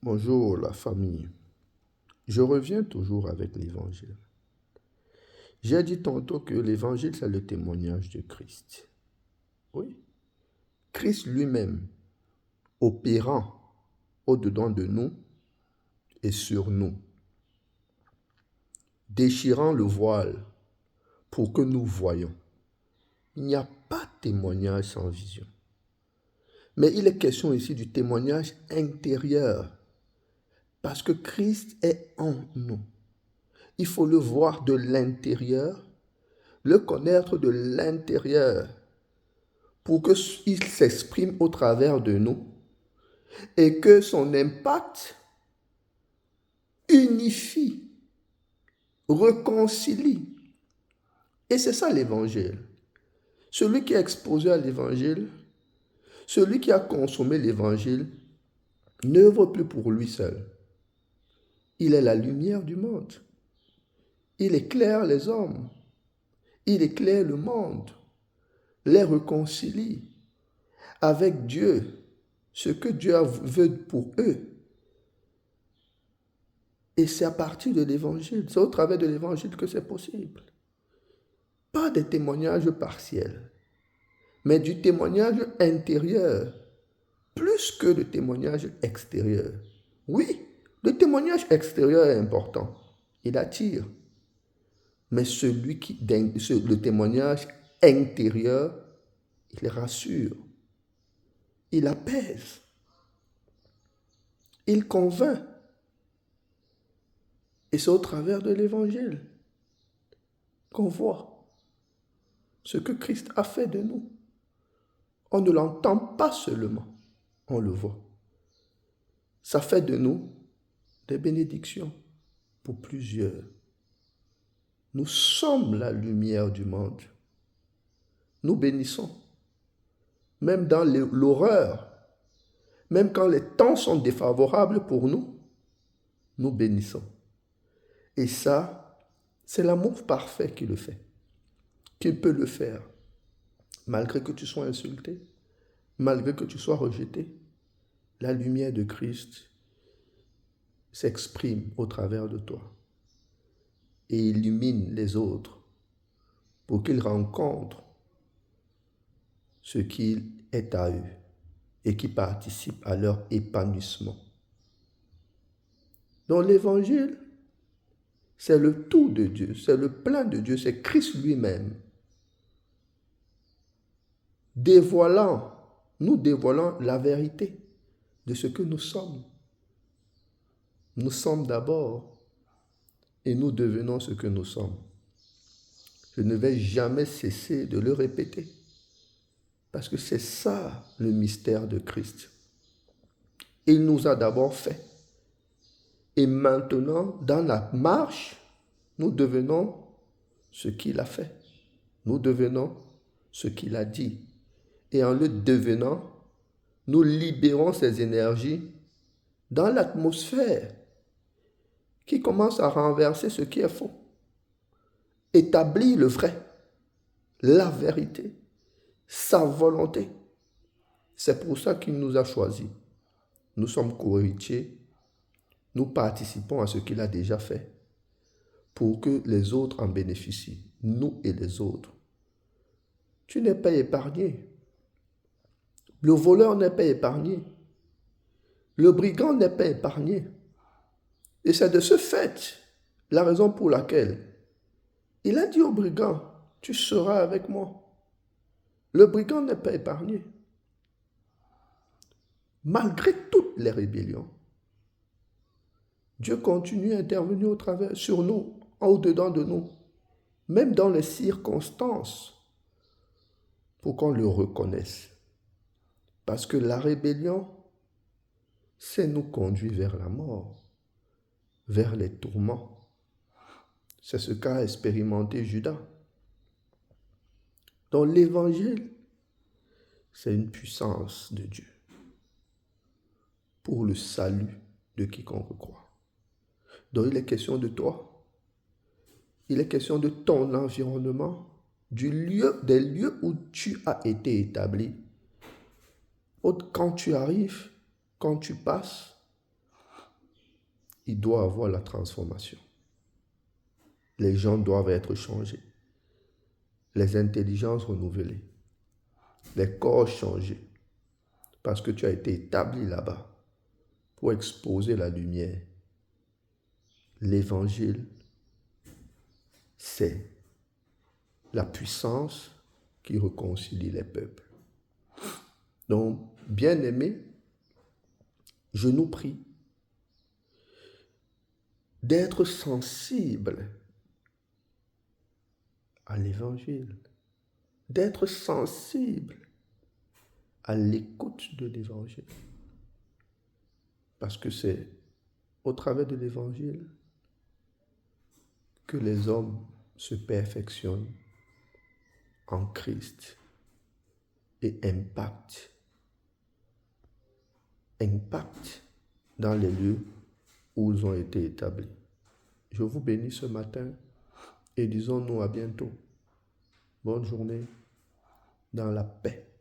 Bonjour la famille. Je reviens toujours avec l'évangile. J'ai dit tantôt que l'évangile, c'est le témoignage de Christ. Oui. Christ lui-même, opérant au-dedans de nous et sur nous, déchirant le voile pour que nous voyions. Il n'y a pas de témoignage sans vision. Mais il est question ici du témoignage intérieur, parce que Christ est en nous. Il faut le voir de l'intérieur, le connaître de l'intérieur, pour qu'il s'exprime au travers de nous et que son impact unifie, réconcilie. Et c'est ça l'évangile. Celui qui est exposé à l'évangile, celui qui a consommé l'évangile, n'œuvre plus pour lui seul. Il est la lumière du monde. Il éclaire les hommes. Il éclaire le monde, les réconcilie avec Dieu, ce que Dieu veut pour eux. Et c'est à partir de l'évangile, c'est au travers de l'évangile que c'est possible. Pas des témoignages partiels, mais du témoignage intérieur, plus que le témoignage extérieur. Oui, le témoignage extérieur est important, il attire. Mais le témoignage intérieur, il rassure, il apaise, il convainc. Et c'est au travers de l'évangile qu'on voit ce que Christ a fait de nous. On ne l'entend pas seulement, on le voit. Ça fait de nous des bénédictions pour plusieurs. Nous sommes la lumière du monde. Nous bénissons. Même dans l'horreur, même quand les temps sont défavorables pour nous, nous bénissons. Et ça, c'est l'amour parfait qui le fait, qui peut le faire. Malgré que tu sois insulté, malgré que tu sois rejeté, la lumière de Christ s'exprime au travers de toi et illumine les autres pour qu'ils rencontrent ce qui est à eux et qui participe à leur épanouissement. Donc l'évangile, c'est le tout de Dieu, c'est le plein de Dieu, c'est Christ lui-même. Nous dévoilons la vérité de ce que nous sommes. Nous sommes d'abord et nous devenons ce que nous sommes. Je ne vais jamais cesser de le répéter parce que c'est ça le mystère de Christ. Il nous a d'abord fait. Et maintenant, dans la marche, nous devenons ce qu'il a fait. Nous devenons ce qu'il a dit. Et en le devenant, nous libérons ces énergies dans l'atmosphère qui commence à renverser ce qui est faux. Établir le vrai, la vérité, sa volonté. C'est pour ça qu'il nous a choisis. Nous sommes co-héritiers. Nous participons à ce qu'il a déjà fait pour que les autres en bénéficient, nous et les autres. Tu n'es pas épargné. Le voleur n'est pas épargné. Le brigand n'est pas épargné. Et c'est de ce fait la raison pour laquelle il a dit au brigand, tu seras avec moi. Le brigand n'est pas épargné. Malgré toutes les rébellions, Dieu continue à intervenir au travers, sur nous, au-dedans de nous, même dans les circonstances, pour qu'on le reconnaisse. Parce que la rébellion, c'est nous conduire vers la mort, vers les tourments. C'est ce qu'a expérimenté Judas. Donc l'évangile, c'est une puissance de Dieu pour le salut de quiconque croit. Donc il est question de toi, il est question de ton environnement, des lieux où tu as été établi. Quand tu arrives, quand tu passes, il doit avoir la transformation. Les gens doivent être changés. Les intelligences renouvelées. Les corps changés. Parce que tu as été établi là-bas pour exposer la lumière. L'évangile, c'est la puissance qui réconcilie les peuples. Donc, bien-aimés, je nous prie d'être sensibles à l'évangile, d'être sensibles à l'écoute de l'évangile. Parce que c'est au travers de l'évangile que les hommes se perfectionnent en Christ et impactent dans les lieux où ils ont été établis. Je vous bénis ce matin et disons-nous à bientôt. Bonne journée dans la paix.